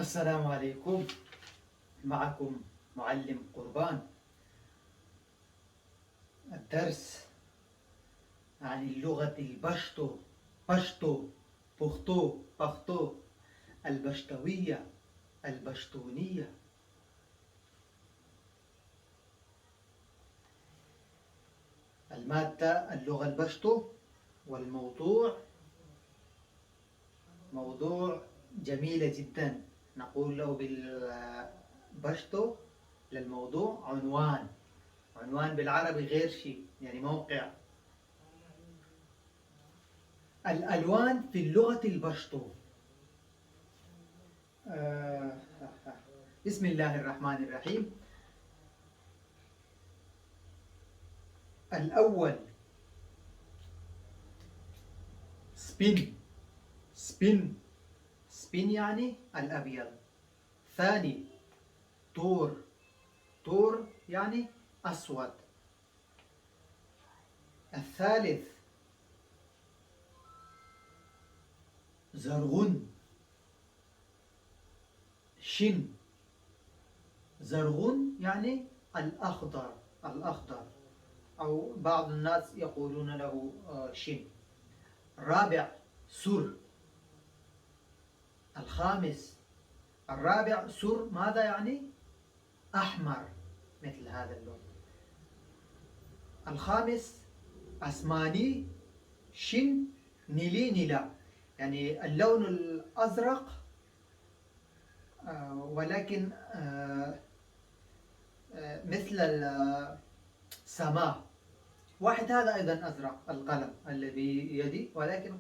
السلام عليكم. معكم معلم قربان. الدرس عن اللغة البشتو بشتو بختو بختو البشتوية البشتونية. المادة اللغة البشتو، والموضوع موضوع جميلة جدا. نقول له بالبشتو للموضوع عنوان. عنوان بالعربي غير شيء، يعني موقع. الألوان في اللغة البشتو. بسم الله الرحمن الرحيم. الأول سبين. سبين سبين يعني الأبيض. ثاني تور. تور يعني أسود. الثالث زرغون. شن. زرغون يعني الأخضر. الأخضر، أو بعض الناس يقولون له شن. الرابع سر. الخامس الرابع سر ماذا يعني؟ أحمر، مثل هذا اللون. الخامس أسماني. شن نيلي نيلا، يعني اللون الأزرق، ولكن مثل السماء. واحد هذا أيضا أزرق، القلم الذي بيدي، ولكن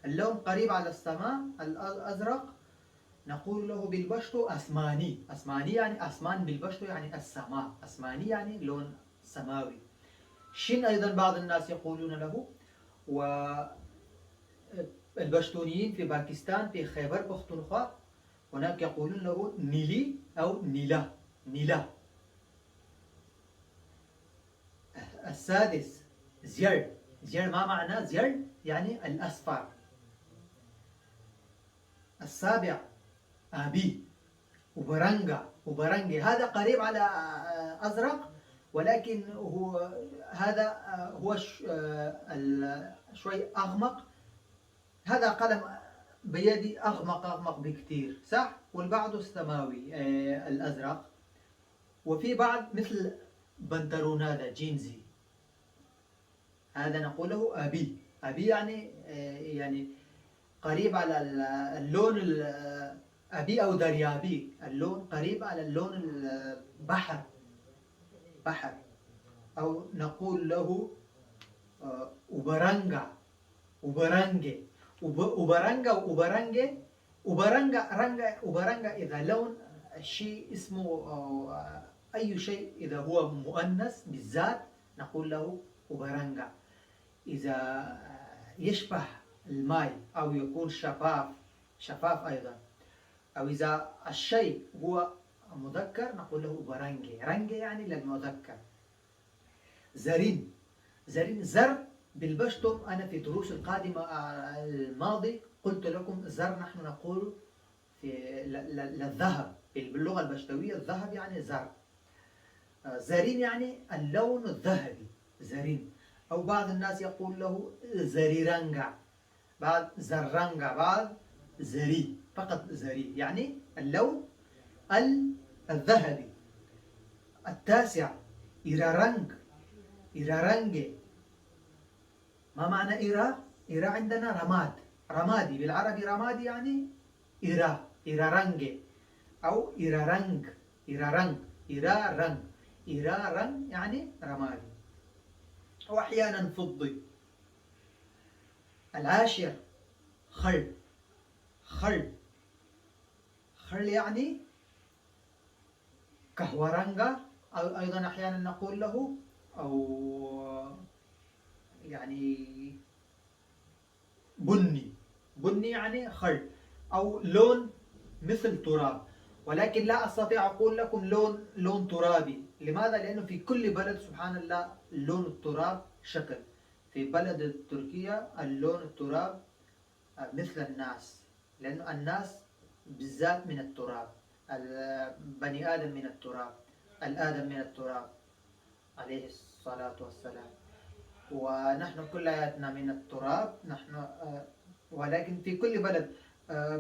اللون قريب على السماء الأزرق. نقول له بالبشتو أسماني. أسماني يعني أسمان، بالبشتو يعني السماء. أسماني يعني لون سماوي. شن أيضا بعض الناس يقولون له. والبشتونيين في باكستان في خيبر بختونخوا هناك يقولون له نيلي أو نيلا. نيلا. السادس زير. زير ما معنى زير؟ يعني الأصفر. السابع أبي. وبرنجا. وبرنجي هذا قريب على أزرق، ولكن هو هذا هو شوي أغمق. هذا قلم بيدي أغمق بكثير، صح؟ والبعض السماوي الأزرق. وفي بعض مثل بنطلون هذا جينزي، هذا نقوله أبي. أبي يعني قريب على اللون أبي أو دريابي. اللون قريب على اللون البحر. بحر. أو نقول له أوبرانجا. أوبرانجي. أوبرانجا وأوبرانجي. أوبرانجا إذا لون شيء اسمه أي شيء إذا هو مؤنث بالذات نقول له أوبرانجا. إذا يشبه الماء أو يكون شفاف أيضا، أو إذا الشيء هو مذكر نقول له برانجي. رانجي يعني للمذكر. زرين. زرين زر بالبشتم. أنا في دروس القادمة الماضي قلت لكم زر نحن نقول في للذهب باللغة البشتوية. الذهب يعني زر. زرين يعني اللون الذهبي. زرين. أو بعض الناس يقول له زريرانجا، بعض زرانجا، بعض زري، فقط زري يعني اللون الذهبي. التاسع إيرارانج. إيرارانجي. ما معنى إيرا؟ إيرا عندنا رماد. رمادي بالعربي. رمادي يعني إيرا. إيرارانجي أو إيرارانج. إيرارانج. إيرارانج. إيرارانج يعني رمادي، وأحيانا فضي. العاشر خل. خل. خل يعني كهورانجا، أو أيضا أحيانا نقول له، أو يعني بني. بني يعني خل، أو لون مثل تراب. ولكن لا أستطيع أقول لكم لون ترابي. لماذا؟ لأنه في كل بلد سبحان الله لون التراب شكل. في بلد تركيا اللون التراب مثل الناس، لأن الناس بالذات من التراب. البني آدم من التراب، الآدم من التراب عليه الصلاة والسلام. ونحن كلياتنا من التراب نحن. ولكن في كل بلد،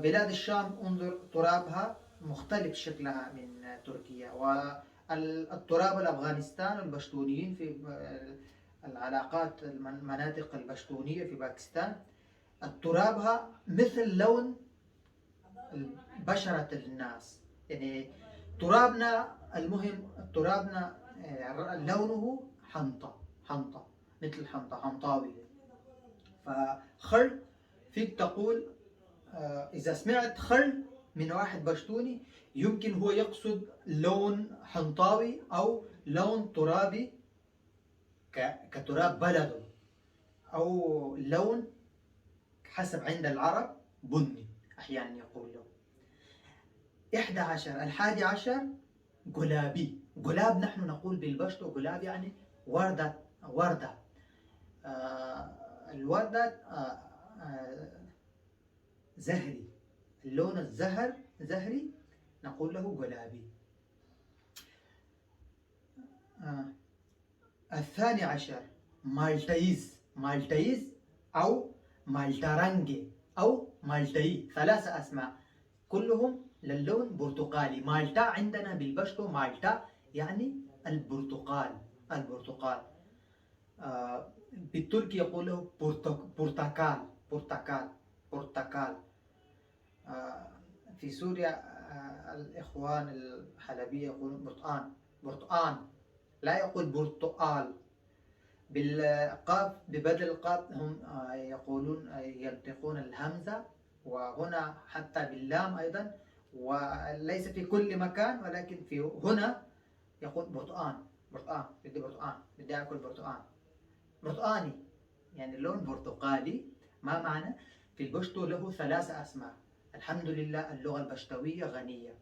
بلاد الشام انظر ترابها مختلف شكلها من تركيا. والتراب الأفغانستان البشتونيين في العلاقات المناطق البشتونية في باكستان، ترابها مثل لون بشرة الناس. يعني ترابنا، المهم ترابنا لونه حنطة، حنطة مثل حنطة، حنطاوي. فخل فيك تقول إذا سمعت خل من واحد بشتوني يمكن هو يقصد لون حنطاوي أو لون ترابي كتراب بلده، أو لون حسب عند العرب بني أحيانا يقول له. 11 الحادي عشر قلابي. قلاب نحن نقول بالبشتو قلاب يعني وردة، وردة. الوردة زهري، اللون الزهر زهري نقول له قلابي. الثاني عشر مالتيز. مالتيز أو مالتارانجي أو مالتي، ثلاثة أسماء كلهم للون برتقالي. مالتا عندنا بالبشتو مالتا يعني البرتقال، البرتقال. بالتركي يقول له برتقال، برتقال، برتقال. في سوريا الإخوان الحلبية يقولون برتقان، برتقان، لا يقول برتقال. بالقاف ببدل القاف هم يقولون ينطقون الهمزة. وهنا حتى باللام أيضا، وليس في كل مكان ولكن في هنا يقول برتقان، برتقان، بدي برتقان، بدي أكل برتقان، برتقاني يعني لون برتقالي. ما معنى؟ في البشتو له ثلاثة أسماء. الحمد لله اللغة البشتوية غنية.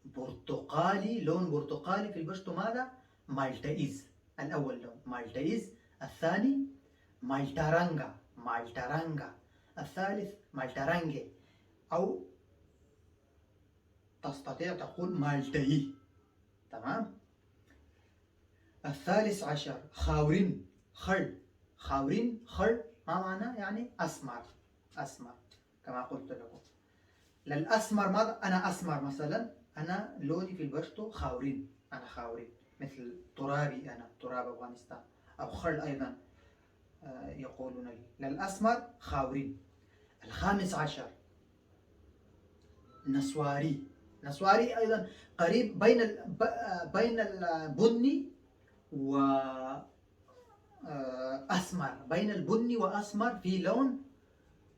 برتقالي، لون برتقالي في البشتو ماذا؟ مالتايز، الأول لون مالتايز. الثاني مالتارانجا، مالتارانجا. الثالث مالتارانجي، أو تستطيع تقول مالتاي. تمام. الثالث عشر خاورين، خل. خاورين، خل ما معنى؟ يعني أسمر، أسمر كما قلت لكم. للأسمر ماذا؟ أنا أسمر مثلا، أنا لوني في البشتو خاورين، أنا خاورين مثل ترابي، أنا تراب أفغانستان. أو خل أيضا يقولون لي. للأسمر خاورين. الخامس عشر نسواري. نسواري أيضا قريب بين البني و أسمر، بين البني وأسمر، في لون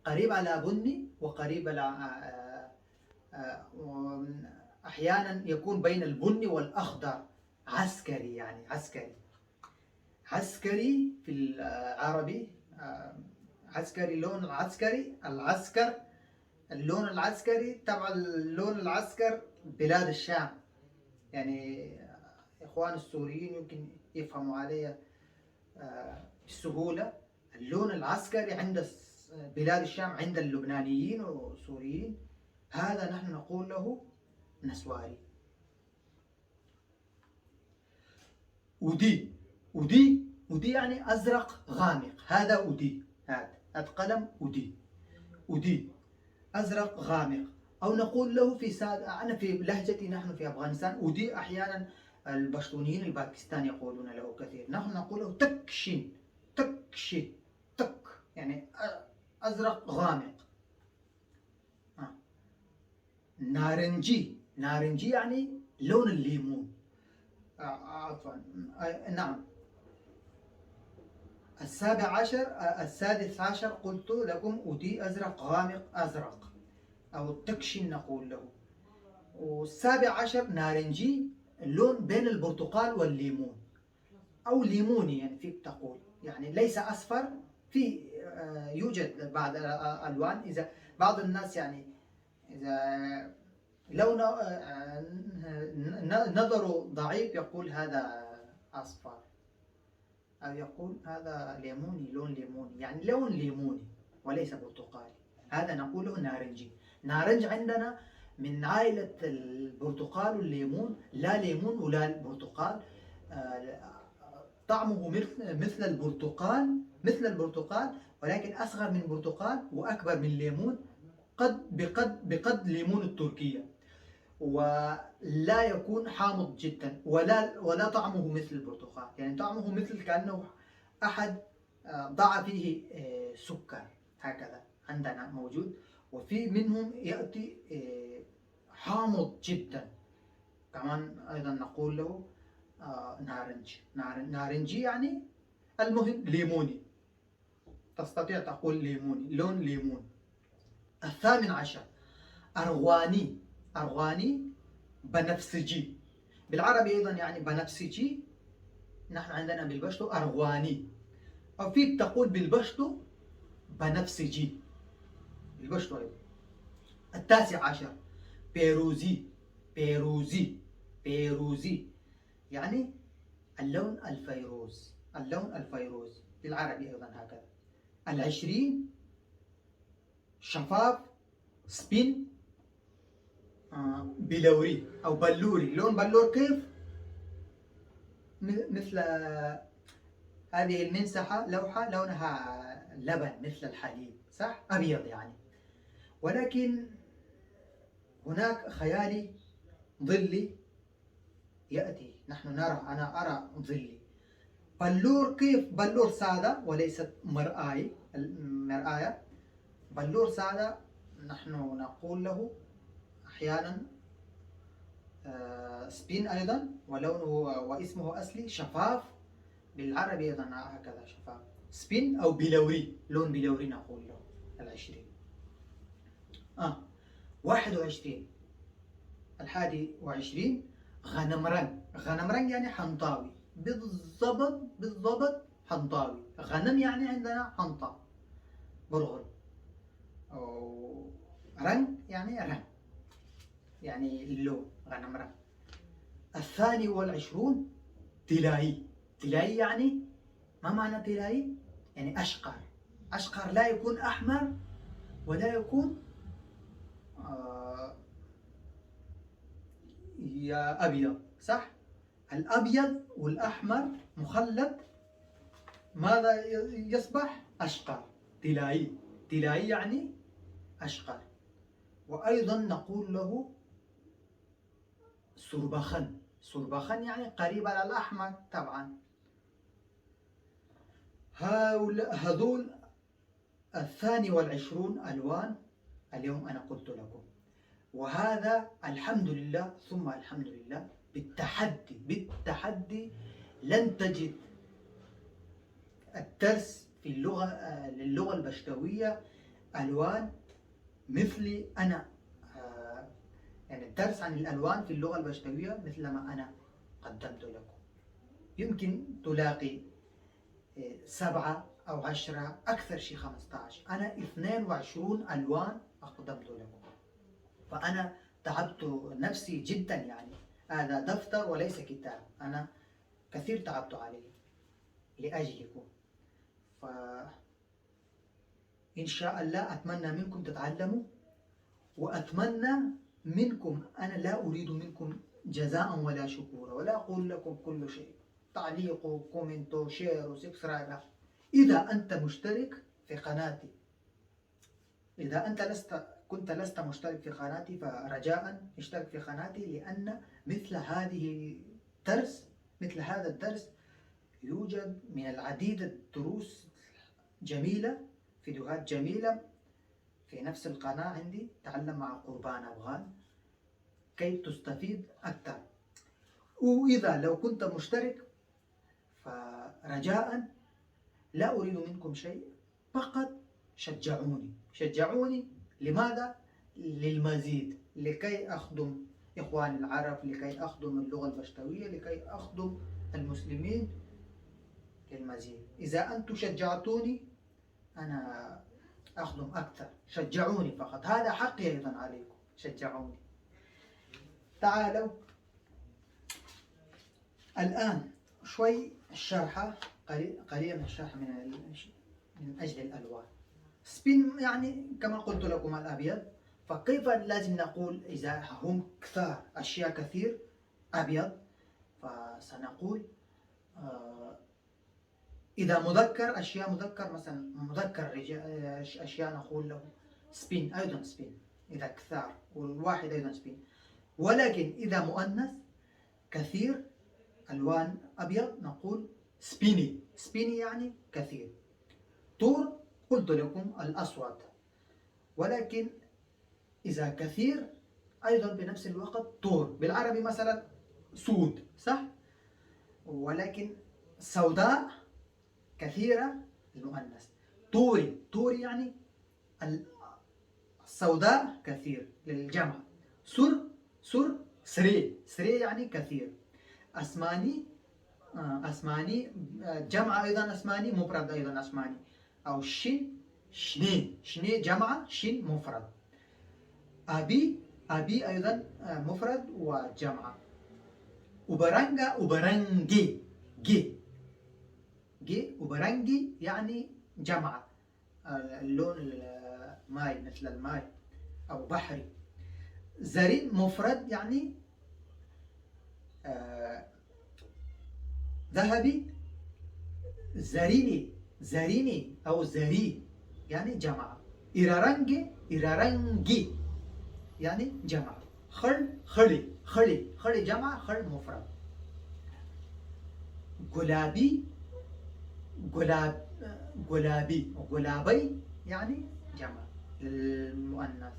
قريب على بني وقريب على أحيانا يكون بين البني والأخضر. عسكري يعني عسكري. عسكري في العربي عسكري، لون العسكري، العسكر، اللون العسكري تبع اللون العسكر بلاد الشام. يعني إخوان السوريين يمكن يفهموا علي بسهولة. اللون العسكري عند بلاد الشام عند اللبنانيين والسوريين هذا نحن نقول له نسواري. ودي، ودي، ودي يعني أزرق غامق. هذا ودي، هذا قلم ودي، ودي أزرق غامق. أو نقول له أنا في لهجتي نحن في أفغانستان ودي، أحيانا البشتونيين الباكستان يقولون له كثير. نحن نقول له تكشين، تكشي، تك يعني أزرق غامق. نارنجي، نارنجي يعني لون الليمون. عفوا، نعم. السابع عشر، السادس عشر قلت لكم ودي أزرق غامق، أزرق أو التكشين نقول له. والسابع عشر نارنجي، اللون بين البرتقال والليمون أو ليموني يعني فيك تقول، يعني ليس أصفر. في يوجد بعض الألوان. إذا بعض الناس يعني إذا لو نظره ضعيف يقول هذا أصفر، أو يقول هذا ليموني، لون ليموني، يعني لون ليموني وليس برتقالي. هذا نقوله نارنجي. نارنج عندنا من عائلة البرتقال والليمون، لا ليمون ولا برتقال. طعمه مثل البرتقال، مثل البرتقال، ولكن أصغر من البرتقال وأكبر من الليمون، بقد ليمون التركية. ولا يكون حامض جدا، ولا طعمه مثل البرتقال، يعني طعمه مثل كأنه أحد ضع فيه سكر، هكذا عندنا موجود. وفي منهم يأتي حامض جدا، كمان أيضا نقول له نارنجي، يعني المهم ليموني، تستطيع تقول ليموني، لون ليمون. 18 أرغواني. أرغواني بنفسجي، بالعربي أيضا يعني بنفسجي، نحن عندنا بالبشتو أرغواني، أو فيك تقول بالبشتو بنفسجي، بالبشتو أيضا. 19 بيروزي. بيروزي، بيروزي يعني اللون الفيروز، اللون الفيروز بالعربي أيضا هكذا. 20 شفاف سبين بلوري أو بلوري. لون بلور كيف؟ مثل هذه المنسحة، لوحة لونها لبن مثل الحليب، صح؟ أبيض يعني. ولكن هناك خيالي ظلي يأتي، نحن نرى، أنا أرى ظلي. بلور كيف؟ بلور سادة وليست مرآية. بلور سادة نحن نقول له أحيانا سبين أيضا، ولونه واسمه أصلي شفاف، بالعربي أيضا هكذا شفاف. سبين أو بلوري، لون بلوري نقول له. 20 21 21 غنمرن. غنمرن يعني حنطاوي، بالضبط بالضبط حنطاوي. غنم يعني عندنا حنطة برغل، أو رنگ يعني رنگ، يعني اللون غنمرن. 22 تلاهي. تلاهي يعني ما معنى تلاهي؟ يعني أشقر. أشقر لا يكون أحمر ولا يكون يا أبيض، صح؟ الأبيض والأحمر مخلط، ماذا يصبح؟ أشقر. تلاهي. تلاهي يعني أشقر. وأيضا نقول له سربخن. سربخن يعني قريب على الأحمر طبعا. هذول 22 ألوان اليوم أنا قلت لكم. وهذا الحمد لله ثم الحمد لله بالتحدي، بالتحدي لن تجد الدرس في اللغة للغة البشتوية ألوان مثلي أنا. يعني الدرس عن الألوان في اللغة البشتوية مثل ما أنا قدمت لكم. يمكن تلاقي 7 أو 10، أكثر شيء 15. أنا 22 ألوان أقدمت لكم، فأنا تعبت نفسي جدا، يعني هذا دفتر وليس كتاب، أنا كثير تعبت عليه لأجلكم. فإن شاء الله أتمنى منكم تتعلموا، وأتمنى منكم، أنا لا أريد منكم جزاء ولا شكورا، ولا أقول لكم كل شيء، تعليق كومنت شير وسبسكرايب. إذا أنت مشترك في قناتي، إذا أنت كنت لست مشترك في قناتي، فرجاء اشترك في قناتي، لأن مثل هذا الدرس يوجد من العديد الدروس جميلة، فيديوهات جميلة في نفس القناة عندي، تعلم مع قربان أفغان، كي تستفيد أكثر. وإذا لو كنت مشترك فرجاء لا أريد منكم شيء، فقط شجعوني. شجعوني لماذا؟ للمزيد، لكي أخدم إخواني العرب، لكي أخدم اللغة البشتوية، لكي أخدم المسلمين للمزيد. إذا أنتم شجعتوني أنا أخدم أكثر. شجعوني فقط، هذا حقي أيضا عليكم، شجعوني. تعالوا الآن شوي الشرحة، قليلا من الشرح من أجل الألوان. سبين يعني كما قلت لكم الأبيض، فكيف لازم نقول إذا هم كثار أشياء كثير أبيض؟ فسنقول إذا مذكر أشياء مذكر، مثلا مذكر أشياء نقول له سبين، أيضا سبين إذا كثار، والواحد أيضا سبين. ولكن إذا مؤنث كثير ألوان أبيض نقول سبيني. سبيني يعني كثير. طور قلت لكم الأسود، ولكن إذا كثير أيضا بنفس الوقت طور. بالعربي مثلا سود، صح؟ ولكن سوداء كثيرة المؤنث. طوري، طوري يعني السوداء كثير للجمع. سر، سر سري، سري يعني كثير. أسماني، أسماني جمع أيضا أسماني، مفرد أيضا أسماني. أو شين، شني، شني جمع، شين مفرد. أبي، أبي أيضا مفرد وجمع. أوبرانجا، أوبرانجي، جي، جي أوبرانجي يعني جمع، اللون الماء مثل الماء أو بحري. زرين مفرد يعني ذهبي. زريني، زريني أو زري يعني جمع. إيرارانجي، إيرارانجي يعني جمع. خل، خلي، خلي، خلي جمع، خل مفرد. غلابي، غلاب، غلابي، غلابي يعني جمع للمؤنث.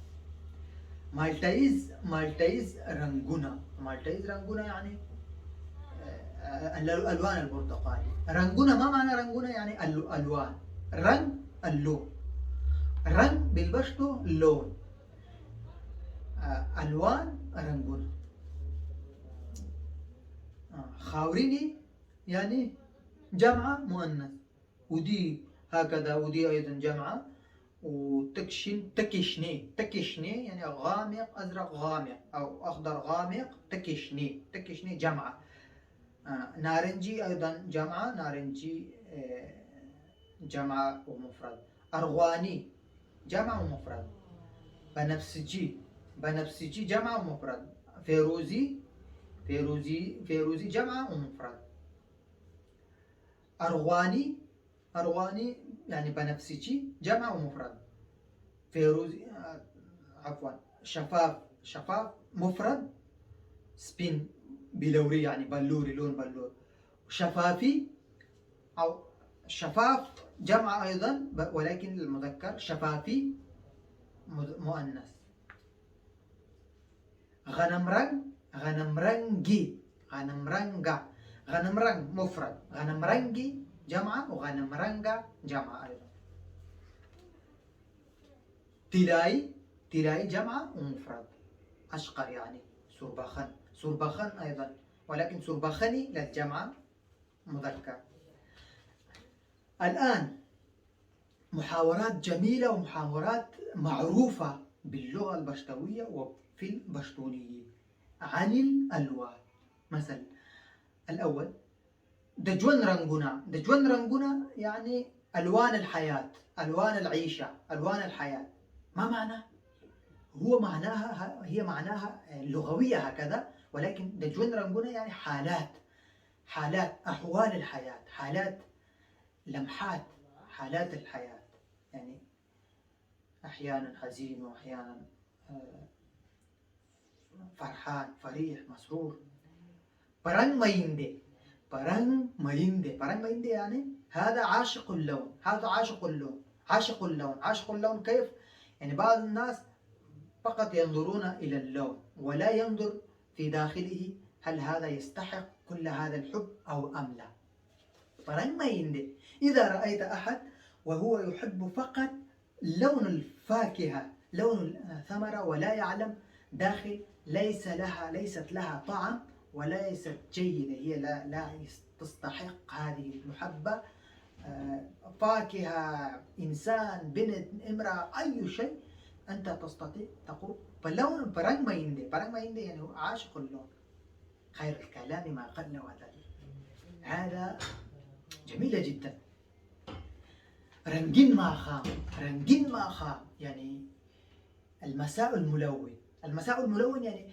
مالتيز، مالتيز رنجونا، مالتيز رنجونا يعني الألوان البرتقالي. رنجونا، ما معنى رنجونا؟ يعني الألوان. رنج اللون، رنج بالبشتو لون، ألوان رنجونا. خاوريني يعني جمعة مؤنث، ودي هكذا، ودي أيضا جمعة. وتكشن، تكشني، تكشني يعني غامق، أزرق غامق أو أخضر غامق. تكشني، تكشني جمعة. نارنجي أيضا جمعة، نارنجي جمعة ومفرد. أرغواني جمع ومفرد. بنفسجي، بنفسجي جمع ومفرد. فيروزي، فيروزي، فيروزي جمع ومفرد. أرغواني، أرغواني يعني بنفسجي جمع ومفرد. فيروزي عفوا شفاف، شفاف مفرد. سبين بلوري يعني بلوري، لون بلور. شفافي أو شفاف جمع أيضا ولكن المذكر. شفافي مؤنث. غنمرنج، غنمرنجي، غنمرنجا. غنمرنج مفرد، غنمرنجي جمعة، وغنمرنجا جمعة أيضا. تلاي، تلاي جمعة ومفرد. أشقر يعني سربخن، سربخن أيضا، ولكن سربخني للجمعة مذكر. الآن محاورات جميلة ومحاورات معروفة باللغة البشتوية وفي البشتونية عن الألوان. مثلا الأول دجون رنجونا، دجون رنجونا يعني ألوان الحياة، ألوان العيشة، ألوان الحياة. ما معناه؟ هو معناها، هي معناها لغوية هكذا، ولكن دجون رنجونا يعني حالات، حالات، أحوال الحياة، حالات، لمحات، حالات الحياة. يعني أحيانا حزين، وأحيانا فرحان، فريح، مسرور. بران مايندي، بران مايندي، بران مايندي يعني هذا عاشق اللون، هذا عاشق اللون، عاشق اللون. عاشق اللون كيف؟ يعني بعض الناس فقط ينظرون إلى اللون ولا ينظر في داخله، هل هذا يستحق كل هذا الحب أو أم لا. بران مايندي. إذا رأيت أحد وهو يحب فقط لون الفاكهة، لون الثمرة، ولا يعلم داخل ليست لها طعم وليست جيدة، هي لا تستحق هذه المحبة، فاكهة، إنسان، بنت، امرأة، أي شيء، أنت تستطيع تقول فلون بران مايندي. بران مايندي يعني عاشق اللون. خير الكلام ما قل ودل. هذا جميلة جدا. رنجين ما خام، رنجين ما خام يعني المساء الملون. المساء الملون يعني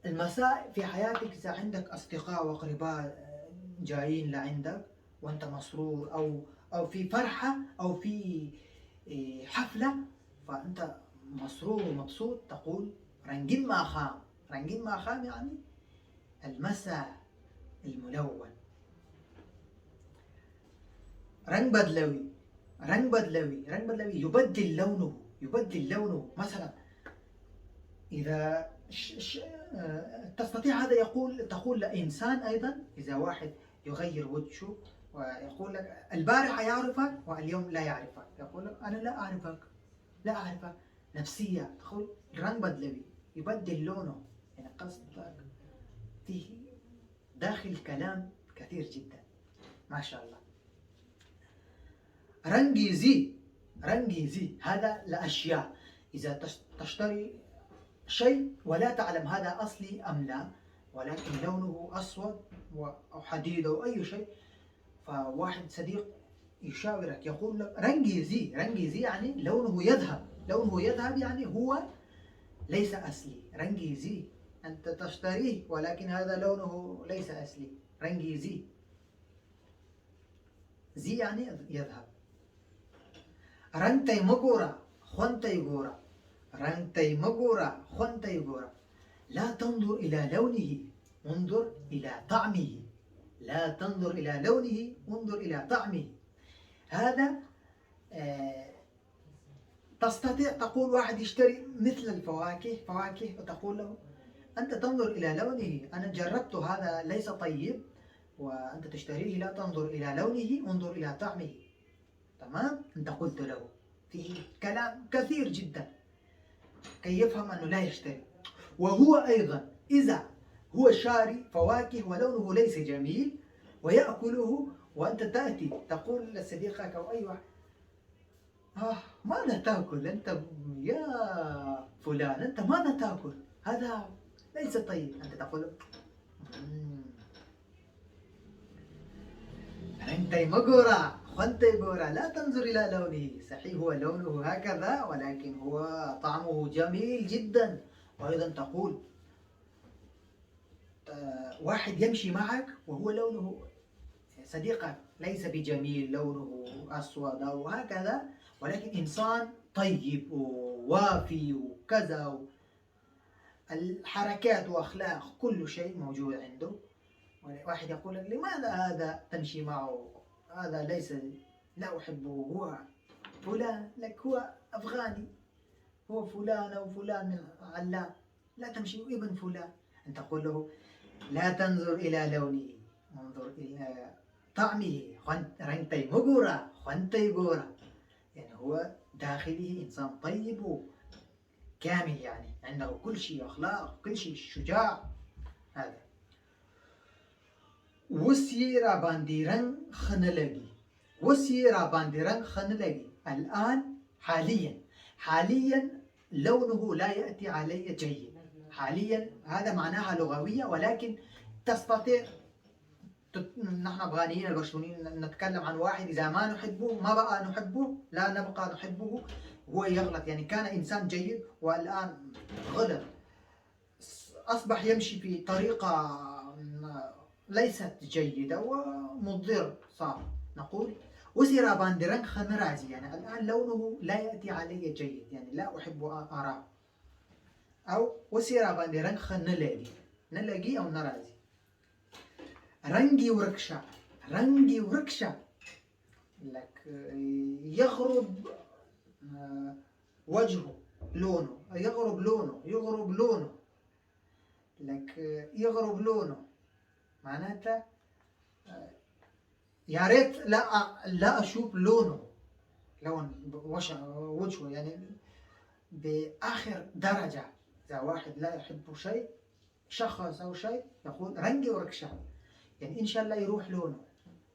المساء في حياتك، إذا عندك أصدقاء وأقرباء جايين لعندك وأنت مسرور، أو في فرحة، أو في حفلة، فأنت مسرور ومبسوط، تقول رنجين ما خام. رنجين ما خام يعني المساء الملون. رنج بدلوي. رنج بدلوي. رنج بدلوي يبدل لونه. يبدل لونه. مثلا إذا تستطيع هذا تقول لإنسان أيضا، إذا واحد يغير وجهه ويقول لك البارحة يعرفك واليوم لا يعرفك، يقول لك أنا لا أعرفك، لا أعرفك. نفسية. تقول رنج بدلوي، يبدل لونه. يعني قصدك فيه داخل كلام كثير جدا، ما شاء الله. رنجيزي. رنجيزي هذا لأشياء. إذا تشتري شيء ولا تعلم هذا أصلي أم لا، ولكن لونه أسود أو حديد أو أي شيء، فواحد صديق يشاورك يقول لك رنجيزي. رنجيزي يعني لونه يذهب. لونه يذهب يعني هو ليس أصلي. رنجيزي أنت تشتريه ولكن هذا لونه ليس أصلي. رنجيزي. زي يعني يذهب. رنتي مقورة خنتي قورة. رنتي مقورة خنتي قورة. لا تنظر إلى لونه، انظر إلى طعمه. لا تنظر إلى لونه، انظر إلى طعمه. هذا تستطيع تقول واحد يشتري مثل الفواكه، فواكه، وتقول له أنت تنظر إلى لونه، أنا جربت هذا ليس طيب، وأنت تشتريه. لا تنظر إلى لونه، انظر إلى طعمه. تمام؟ أنت قلت له فيه كلام كثير جدا كي يفهم أنه لا يشتري. وهو أيضا إذا هو شاري فواكه ولونه ليس جميل ويأكله، وأنت تأتي تقول لصديقك أو أي واحد ماذا تأكل أنت يا فلان، أنت ماذا تأكل، هذا ليس طيب. أنت تقول أنت مقورة خنت قورة. لا تنظر إلى لونه، صحيح هو لونه هكذا ولكن هو طعمه جميل جدا. وأيضا تقول واحد يمشي معك وهو لونه صديقك ليس بجميل، لونه أسود أو هكذا، ولكن إنسان طيب ووافي وكذا، الحركات وأخلاق كل شيء موجود عنده. واحد يقول لك لماذا هذا تمشي معه، هذا ليس، لا أحبه، هو فلان، لك هو أفغاني، هو فلان أو فلان من علام، لا تمشي ابن فلان. أنت تقول له لا تنظر إلى لونه، انظر إلى طعمه. رنتي مقورة خنتي قورة. يعني هو داخله إنسان طيب كامل، يعني عنده كل شيء، أخلاق، كل شيء، شجاع. هذا وسيرا بانديران خنلقي. وسيرا بانديران خنلقي. الآن حاليا لونه لا يأتي علي جيد. حاليا هذا معناها لغوية، ولكن تستطيع نحن أفغانيين البشتونيين نتكلم عن واحد إذا ما نحبه، ما بقى نحبه، لا نبقى نحبه، هو يغلط، يعني كان إنسان جيد والآن غلط، أصبح يمشي في طريقة ليست جيدة ومضر صار. نقول وسيرا باندران خنرازي، يعني الآن لونه لا يأتي علي جيد، يعني لا أحب أراه. أو وسيرا باندران خنلقي. نلقي أو نرازي. رنجي وركشة. رنجي وركشة لك يغرب وجهه، لونه يغرب، لونه يغرب، لونه لك يغرب لونه، معناته يا ريت لا أشوف لونه، لون وجهه، يعني بآخر درجة. إذا واحد لا يحب شيء، شخص أو شيء، يقول رنجي وركشة، يعني إن شاء الله يروح لونه،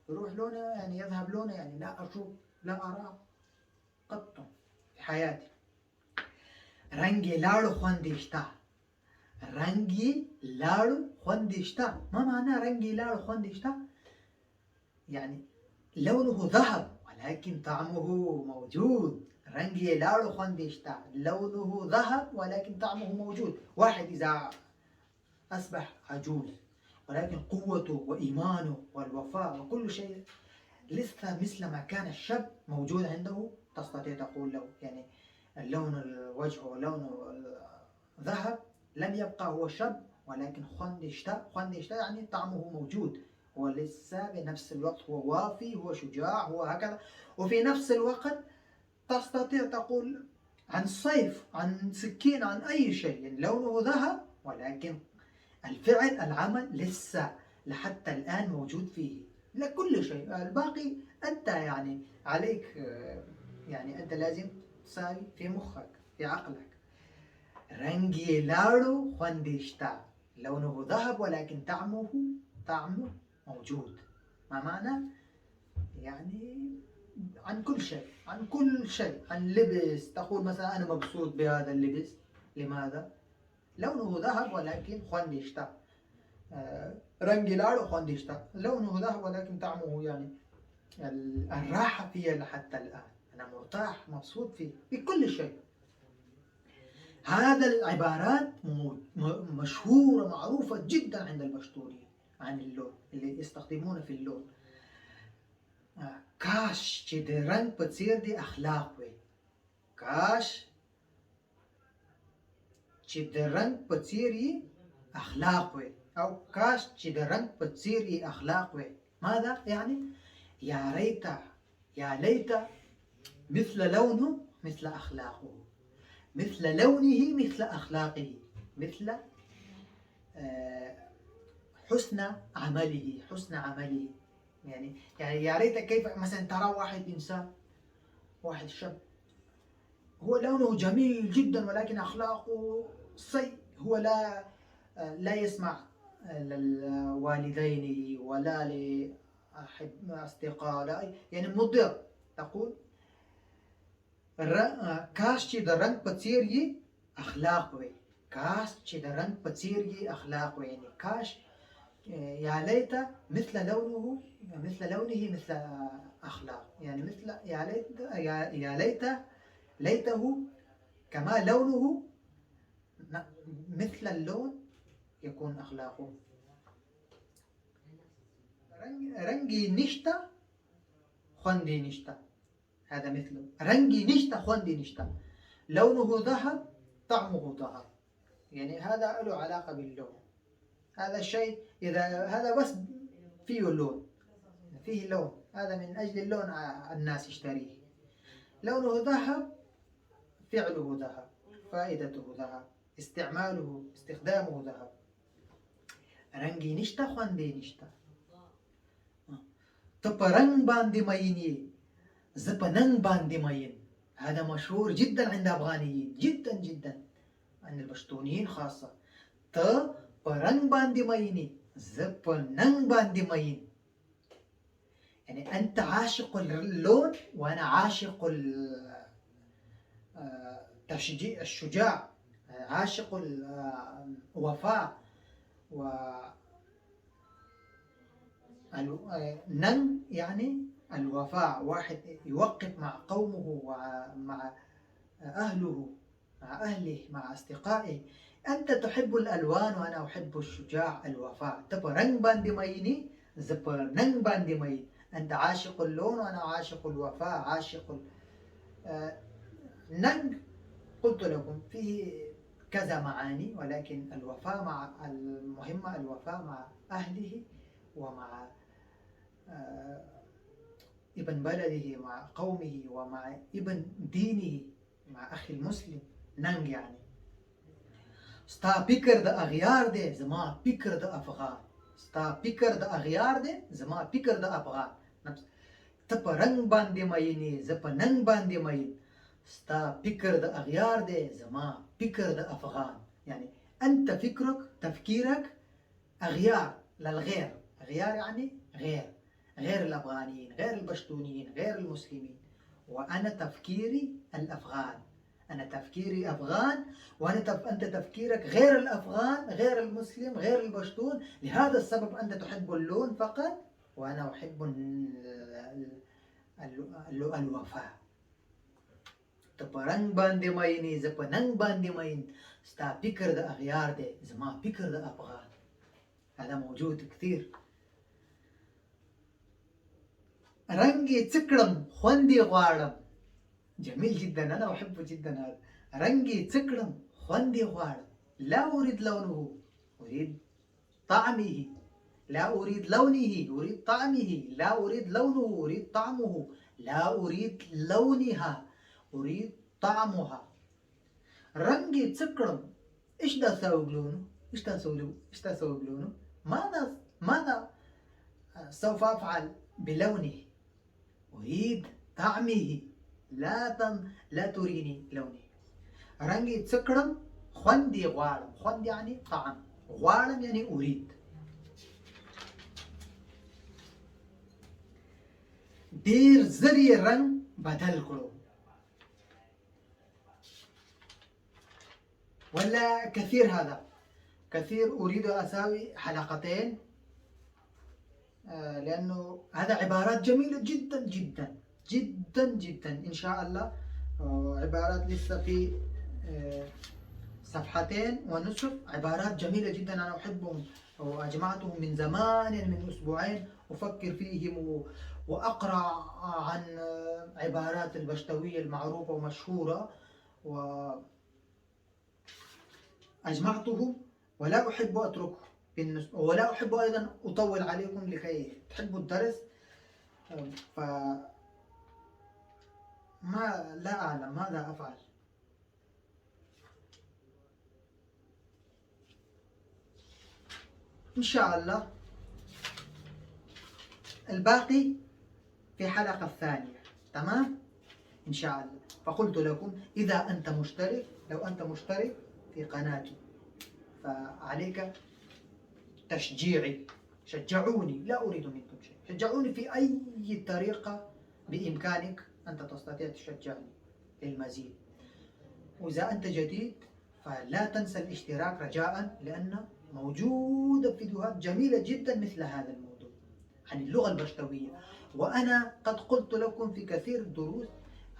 يروح لونه يعني يذهب لونه، يعني لا أشوف، لا أراه قط في حياتي. رنجي لارو خوانديشتا. رنجي لارو خوانديشتا. ما معنى رنجي لارو خوانديشتا؟ يعني لونه ذهب ولكن طعمه موجود. رنجي لارو خندشتا لونه ذهب ولكن طعمه موجود. واحد إذا أصبح عجوز ولكن قوته وإيمانه والوفاء وكل شيء لسه مثل ما كان الشاب موجود عنده، تستطيع تقول له يعني اللون الوجه ولون ذهب لم يبقى هو شاب، ولكن خندشتا يعني طعمه موجود، هو لسه بنفس الوقت هو وافي، هو شجاع، هو هكذا. وفي نفس الوقت تستطيع تقول عن سيف، عن سكين، عن أي شيء يعني لونه ذهب ولكن الفعل العمل لسه لحتى الآن موجود فيه. لكل شيء الباقي أنت يعني عليك، يعني أنت لازم تساوي في مخك في عقلك. رنجي لارو خندشتا لونه ذهب ولكن طعمه موجود. ما معنى؟ يعني عن كل شيء، عن كل شيء، عن لبس تقول مثلا أنا مبسوط بهذا اللبس، لماذا؟ لونه ذهب ولكن خندشتا. رنجي لارو خندشتا لونه ذهب ولكن طعمه يعني الراحة فيه لحتى الآن، أنا مرتاح مبسوط فيه بكل شيء. هذا العبارات مشهورة معروفة جدا عند البشتوريين عن اللون اللي يستخدمونه في اللون. كاش چې د رنگ په څیر دی اخلاق وي، کاش چې د رنگ په څیر یې اخلاق وي، او کاش چې د رنگ په څیر یې اخلاق وي. ماذا يعني؟ يا ليت مثل لونه مثل اخلاقه، مثل لونه مثل اخلاقه، مثل حسن عمله. يعني يا ريت كيف مثلا ترى واحد إنسان، واحد شاب هو لونه جميل جدا ولكن أخلاقه سيء، هو لا يسمع لوالدينه ولا لأصدقاء، يعني مضر. تقول کاش چې د رنگ په څیر یې اخلاق وي، کاش چې د رنگ په څیر یې اخلاق وي، يعني کاش يا ليت مثل لونه مثل أخلاق، يعني مثل يا ليته كما لونه مثل اللون يكون أخلاقه. رنجي نشتا خندي نشتا، هذا مثله. رنجي نشتا خندي نشتا، لونه ذهب طعمه ذهب، يعني هذا له علاقة باللون. هذا الشيء إذا هذا بس فيه لون، فيه لون، هذا من أجل اللون الناس يشتريه. لونه ذهب، فعله ذهب، فائدته ذهب، استخدامه ذهب. رنگی نشتا خواندی نشتا، تو په رنگ باندې مینی زه په ننګ باندې مین. هذا مشهور جدا عند الأفغانيين، جدا جدا عند البشتونيين خاصة. تو په رنگ باندې مینی زه په ننګ باندې مین، يعني أنت عاشق اللون وأنا عاشق الشجاع، عاشق الوفاء. و نن يعني الوفاء، واحد يوقف مع قومه ومع أهله، مع أصدقائه. أنت تحب الألوان وأنا أحب الشجاع الوفاء. تبا رنگ باندي ميني زبا ننگ باندي مين، أنت عاشق اللون وأنا عاشق الوفاء، عاشق ننگ. قلت لكم فيه كذا معاني، ولكن الوفاء مع المهمة، الوفاء مع أهله ومع ابن بلده، مع قومه ومع ابن دينه، مع أخي المسلم. ننگ يعني ستا فكر د أغيار دي زما فكر د أفغان، ستا فكر د أغيار دي زما فكر د أفغان. تپا رنگ باندې مینی زپا ننگ باندې مین، ستا فكر د أغيار دي زما فكر د أفغان. يعني أنت فكرك تفكيرك أغيار للغير، أغيار يعني غير الأفغانيين، غير البشتونيين، غير المسلمين. وأنا تفكيري الأفغان، أنا تفكيري أفغان، أنت تفكيرك غير الأفغان، غير المسلم، غير البشتون. لهذا السبب أنت تحب اللون فقط وأنا أحب الوفاء. ته په رنګ باندې مینې زه په ننګ باندې مین ستا فکر د اغیار دی زما فکر د افغان. هذا موجود كثير. رنگي تكرم خوندي غوارم، جميل جدا، أنا أحبه جدا هذا. رنگي تكرم خوندي غوارم، لا أريد لونه، أريد طعمه، لا أريد لونه، أريد طعمه، لا أريد لونه، أريد طعمه، لا أريد لونها، أريد طعمها. رنگي تكرم، إيش دا أسوي بلونه؟ إيش دا أسوي بلونه؟ ماذا سوف أفعل بلونه؟ أريد طعمه، لا تريني لونه. رنگي تسكرم خوندي غوارم، خوند يعني طعم، غوارم يعني أريد. دير زري رنگ بدل كلو، ولا كثير. هذا كثير، أريد أساوي حلقتين لأنه هذا عبارات جميلة جدا جدا جدا جدا إن شاء الله. عبارات لسه في صفحتين ونصف، عبارات جميلة جدا أنا أحبهم وأجمعتهم من زمان، من أسبوعين أفكر فيهم وأقرأ عن عبارات البشتوية المعروفة ومشهورة، وأجمعتهم ولا أحب أتركه ولا أحب أيضا أطول عليكم لكي تحبوا الدرس. لا أعلم ماذا أفعل. إن شاء الله الباقي في حلقة الثانية، تمام؟ إن شاء الله. فقلت لكم إذا أنت مشترك، لو أنت مشترك في قناتي فعليك تشجيعي، شجعوني، لا أريد منكم شيء، شجعوني في أي طريقة بإمكانك أنت تستطيع تشجعني للمزيد. وإذا أنت جديد فلا تنسى الاشتراك رجاء، لأن موجودة فيديوهات جميلة جدا مثل هذا الموضوع عن اللغة البشتوية. وأنا قد قلت لكم في كثير الدروس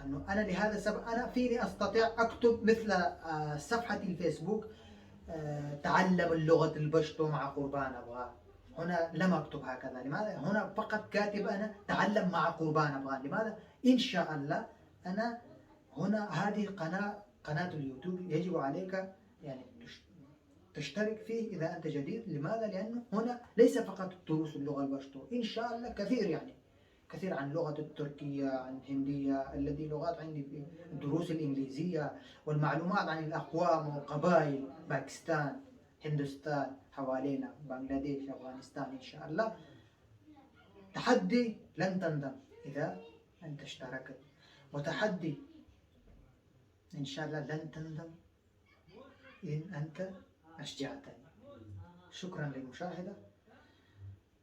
أنه أنا لهذا السبب أنا فيني أستطيع أكتب مثل صفحة الفيسبوك تعلم اللغة البشتو مع قربان أفغان. هنا لم أكتب هكذا، لماذا؟ هنا فقط كاتب أنا تعلم مع قربان أفغان. لماذا؟ إن شاء الله أنا هنا هذه قناة اليوتيوب يجب عليك يعني تشترك فيه إذا أنت جديد. لماذا؟ لأنه هنا ليس فقط دروس اللغة البشتو، إن شاء الله كثير، يعني كثير عن لغة التركية، عن الهندية، الذي لغات عندي في الدروس الإنجليزية، والمعلومات عن الأقوام والقبائل، باكستان، هندوستان حوالينا، بنغلاديش، أفغانستان. إن شاء الله تحدي لن تندم إذا أنت اشتركت، وتحدي إن شاء الله لن تندم إن أنت أشجعتني. شكرا للمشاهدة،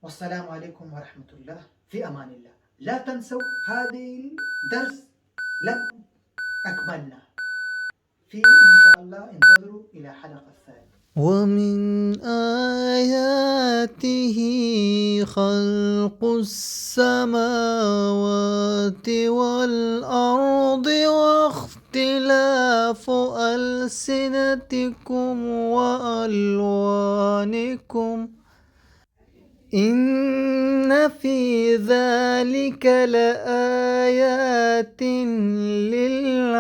والسلام عليكم ورحمة الله، في أمان الله. لا تنسوا هذه الدرس لم أكملنا في إن شاء الله. انتظروا إلى حلقة الثانية. ومن آياته خلق السماوات والأرض واختلاف ألسنتكم وألوانكم، إن في ذلك لآيات للعالمين.